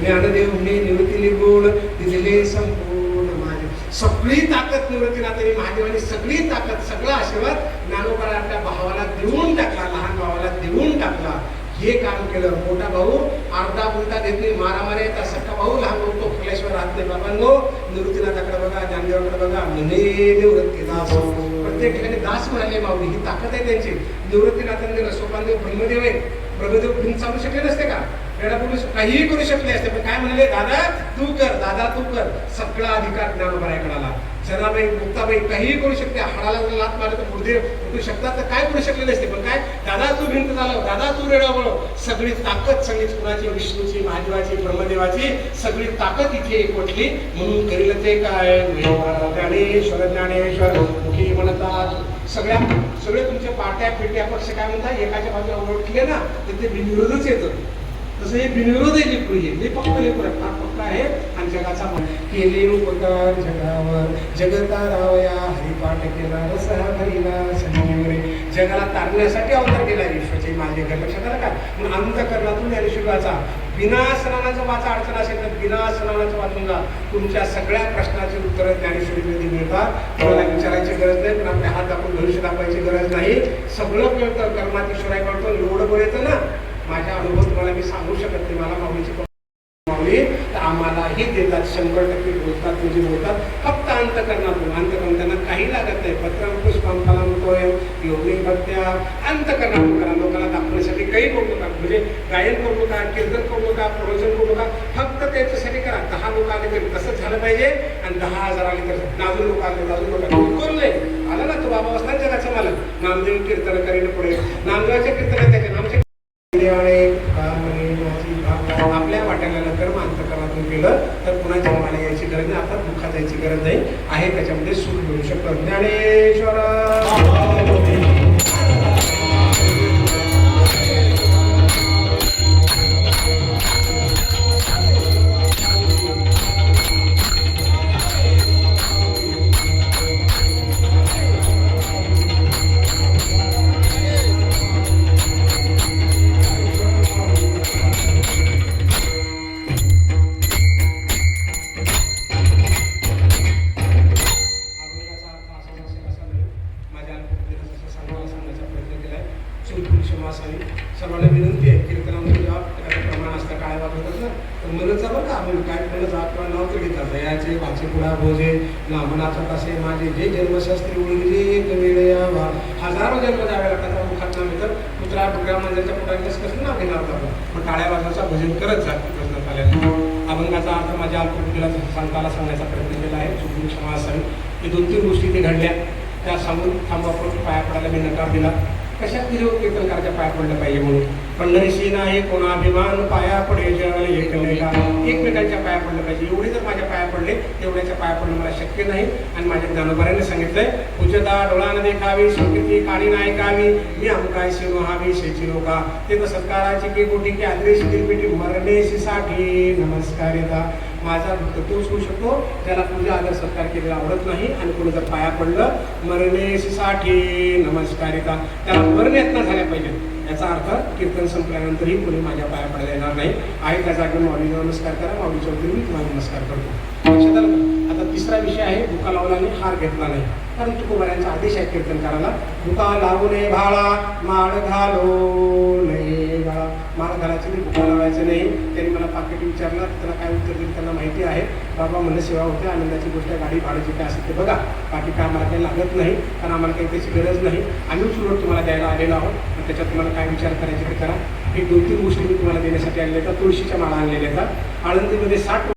ज्ञानदेवने निवृत्तीले गुण दिलेले संपूर्ण माझे सगळी ताकद निवृत्तीनाथांनी महादेवाने सगळी ताकद सगळा आशीर्वाद ज्ञानोबा आपल्या भावाला देऊन टाकला, लहान भावाला देऊन टाकला. हे काम केलं. मोठा भाऊ अर्धा बोलता देत नाही, मारामारी येतात. सख्खा भाऊ लहान भाऊ तो फुल्याशिवाय राहत नाही. बाबांनो निवृत्तीनाथाकडे बघा, ज्ञानदेवाकडे बघा. म्हणे निवृत्तीदास प्रत्येक ठिकाणी दास म्हणाले माऊली. ही ताकद आहे त्यांची. निवृत्तीनाथांनी सोपानदेव ब्रह्मदेव आहे. ब्रह्मदेव भिन चालू शकले नसते का? काहीही करू शकले असते, पण काय म्हणाले? दादा तू कर, दादा तू कर. सगळा अधिकार ज्ञानोबाराकडे आला. जनाबाई मुक्ताबाई काहीही करू शकते. हाडाला जर लात मारलं तर गुरुदेव उठू शकतात, तर काय करू शकले नसते. पण काय? दादा तू भिंत झालं, दादा तू रेडा बोलव. सगळी ताकद सगळीच कुणाची? विष्णूची, महादेवाची, ब्रह्मदेवाची सगळी ताकद इथे एकवटली. म्हणून करील ते काय? ज्ञानेश्वर ज्ञानेश्वर मुखी म्हणतात. सगळे तुमच्या पाट्या पिट्या पक्ष काय म्हणतात? एकाच्या बाजूला ओळखले ना तर ते बिनविरोधच येतं. तसं हे बिनविरोध आहे लेकरू. हे फक्त लेकरू आहे, फार पक्का आहे. आणि जगाचा केले उपकार जगावर जगता रावया हरिपाठ केला रसा हरीला संजीवरे. जगाला तारण्यासाठी अवतार केला ईश्वरचे माझे घर. लक्षात आलं का? म्हणून अंतःकरणातून ज्ञानेश्वराचा बिना स्नानाचा वाचा अडचण असेल तर बिना स्नानाचं वाचून जा. तुमच्या सगळ्या प्रश्नाची उत्तरं ज्ञानेश्वरीमध्ये मिळतात. कोणाला विचारायची गरज नाही, पण आपले हात दाखवून भविष्य दाखवायची गरज नाही. सगळं कळतं. कर्मात ईश्वराय कळतो. एवढं बरं येतं ना. माझ्या अनुभव तुम्हाला मी सांगू शकत नाही. मला माऊलीची माऊली तर आम्हालाही देतात. 100% बोलतात, म्हणजे बोलतात. फक्त अंतःकरणातून. अंतःकरणांना काही लागत नाही. पत्रम पुष्पम फलम तोय योगी भक्त्या. अंतःकरणातून करा. लोकांना दाखवण्यासाठी काही करू नका. म्हणजे गायन करू नका, कीर्तन करू नका, प्रवचन करू नका. फक्त त्याच्यासाठी करा. 10 लोक आले तरी तसंच झालं पाहिजे. आणि 10,000 आले तर नाजून लोक आले, नाजून लोक करू नये. आला ना तो बाबा असतात जगाचा मालक. नामदेव कीर्तन करीन पुढे. नामदेवाच्या कीर्तनात त्याचे नामचे आपल्या वाट्याला कर्म अंतःकरणातून केलं तर पुन्हा जन्माला यायची गरज नाही. आता दुःखात यायची गरज नाही आहे. त्याच्यामध्ये सुख मिळू शकतं. ज्ञानेश्वर सर्वांना विनंती आहे. कीर्तनामध्ये जेव्हा प्रमाण असतं काय वाजवतात ना तर मनचा बरं का आपण काय म्हणत किंवा नाव तर घेतात. दयाचे वाचे पुढा भोजे नामनाचा असे माझे जे जन्मशास्त्री उळविले वेळ यावा. हजारो जन्म द्यावे लागतात. मुखात नाम येतं. कुत्रा बुकऱ्या मांजरच्या पोटाने कसं नाव घेणार होता. पण टाळ्या वाजवायचा भजन करत जात प्रश्न आल्याने. अभंगाचा अर्थ माझ्या अल्पबुद्धीला सांगताना सांगण्याचा प्रयत्न केला आहे. चुकून क्षमा असावी. हे 2-3 गोष्टी ते घडल्या. त्या सांगून थांबापून पाया पडायला मी नकार दिला. कशात दिले कीर्तनकाराच्या पाया पडलं पाहिजे म्हणून. पंढरीशी नाही कोणा अभिमान पाया पडे जळ एकमेकांच्या पाया पडलं पाहिजे. एवढे जर माझ्या पाया पडले तेवढ्याच्या पाया पडणं मला शक्य नाही. आणि माझ्या ज्ञानोबाराने सांगितलंय पूजता डोळा न देखावी स्वीकृती काळी नाही गावी मी अमुकाय शिव व्हावी शेची लोका. ते तर सत्काराची की गोटी की आदरेश दिलपिटी मरणेशी साठी नमस्कार येता. माझा भक्त तोच होऊ शकतो ज्याला पूजा आदर सत्कार केलेला आवडत नाही. आणि कोणी जर पाया पडलं मरणेशी साठी नमस्कार येता त्याला मरण यातना झाल्या पाहिजे. याचा अर्थ कीर्तन संपल्यानंतरही कोणी माझ्या पाया पडायला येणार नाही. आहे त्या जागी माऊलीला नमस्कार करा. माऊलीच्या वतीने मी तुम्हाला नमस्कार करतो. लक्षात आलं का? आता तिसरा विषय आहे बुका लावला नाही हार घेतला नाही. कारण तुकोबाऱ्यांचा आदेश आहे कीर्तनकाराला बुका लावू नये भाळा माळ घालो नये भाळा. माळ घालायची नाही, बुका लावायचं नाही. त्यांनी मला पाकिट विचारलं त्याला काय उत्तर दिलं त्यांना माहिती आहे. बाबा म्हणलं सेवा होते आनंदाची गोष्ट आहे. गाडी भाडं काय असेल ते बघा. बाकी काय आम्हाला काही लागत नाही कारण आम्हाला काही त्याची गरज नाही. आम्ही उलट तुम्हाला द्यायला आलेलो आहोत. त्याच्यात तुम्हाला काय विचार करायचे ते करा. एक 2-3 गोष्टी मी तुम्हाला देण्यासाठी आणल्या आहेत. तुळशीच्या माळा आणलेल्या आहेत. आळंदीमध्ये 60